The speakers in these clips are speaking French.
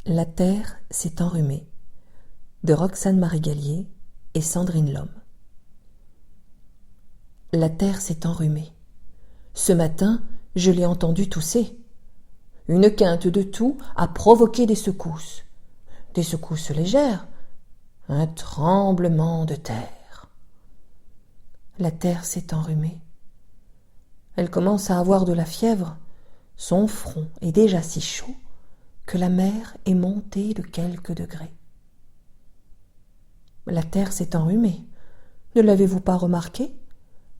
La terre s'est enrhumée de Roxane Marie-Gallier et Sandrine Lhomme. La terre s'est enrhumée. Ce matin, je l'ai entendu tousser. Une quinte de toux a provoqué des secousses légères, un tremblement de terre. La terre s'est enrhumée. Elle commence à avoir de la fièvre. Son front est déjà si chaud que la mer est montée de quelques degrés. La terre s'est enrhumée. Ne l'avez-vous pas remarqué?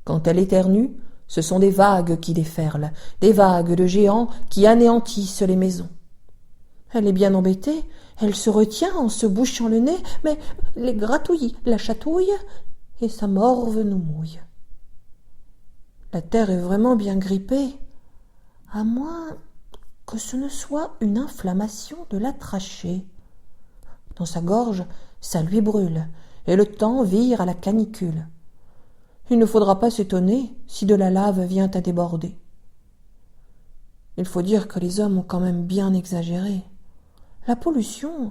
Quand elle éternue, ce sont des vagues qui déferlent, des vagues de géants qui anéantissent les maisons. Elle est bien embêtée, elle se retient en se bouchant le nez, mais les gratouilles la chatouillent et sa morve nous mouille. La terre est vraiment bien grippée, à moins que ce ne soit une inflammation de la trachée. Dans sa gorge, ça lui brûle, et le temps vire à la canicule. Il ne faudra pas s'étonner si de la lave vient à déborder. Il faut dire que les hommes ont quand même bien exagéré. La pollution,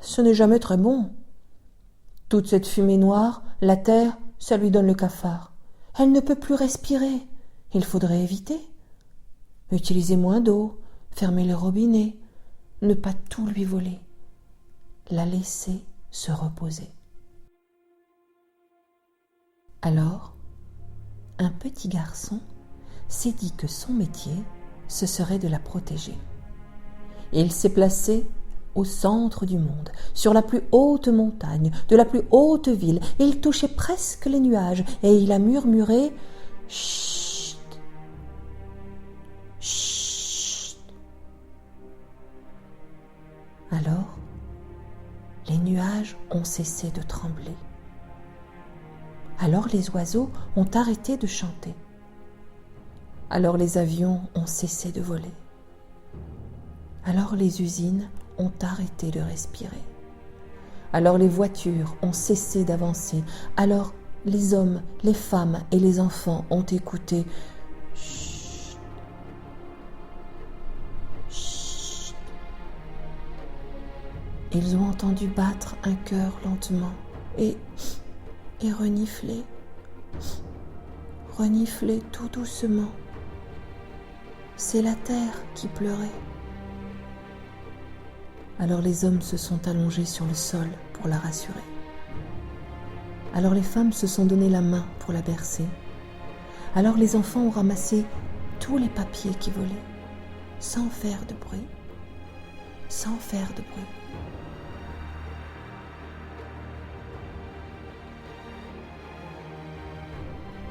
ce n'est jamais très bon. Toute cette fumée noire, la terre, ça lui donne le cafard. Elle ne peut plus respirer. Il faudrait éviter. Utiliser moins d'eau, fermer les robinets, ne pas tout lui voler, la laisser se reposer. Alors, un petit garçon s'est dit que son métier, ce serait de la protéger. Il s'est placé au centre du monde, sur la plus haute montagne, de la plus haute ville. Il touchait presque les nuages et il a murmuré « Chut, chut ». Alors, les nuages ont cessé de trembler. Alors les oiseaux ont arrêté de chanter. Alors les avions ont cessé de voler. Alors les usines ont arrêté de respirer. Alors les voitures ont cessé d'avancer. Alors les hommes, les femmes et les enfants ont écouté. Chut, chut. Ils ont entendu battre un cœur lentement et renifler tout doucement. C'est la terre qui pleurait. Alors les hommes se sont allongés sur le sol pour la rassurer. Alors les femmes se sont donné la main pour la bercer. Alors les enfants ont ramassé tous les papiers qui volaient, sans faire de bruit, sans faire de bruit.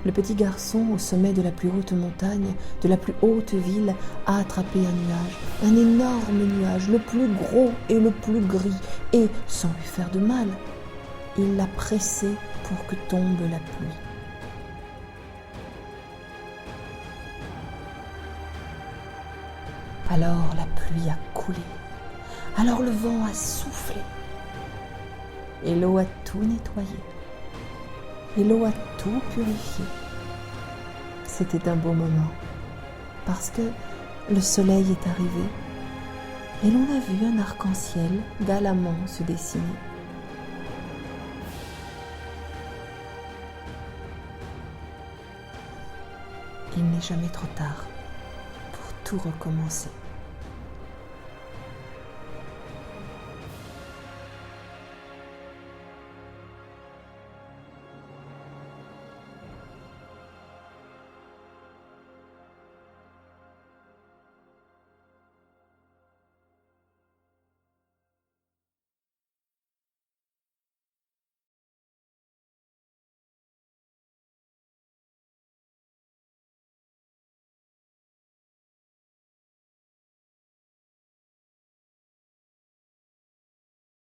Le petit garçon, au sommet de la plus haute montagne, de la plus haute ville, a attrapé un énorme nuage, le plus gros et le plus gris, et, sans lui faire de mal, il l'a pressé pour que tombe la pluie. Alors la pluie a coulé, alors le vent a soufflé, et l'eau a tout nettoyé. Et l'eau a tout purifié. C'était un beau moment, parce que le soleil est arrivé et l'on a vu un arc-en-ciel galamment se dessiner. Il n'est jamais trop tard pour tout recommencer.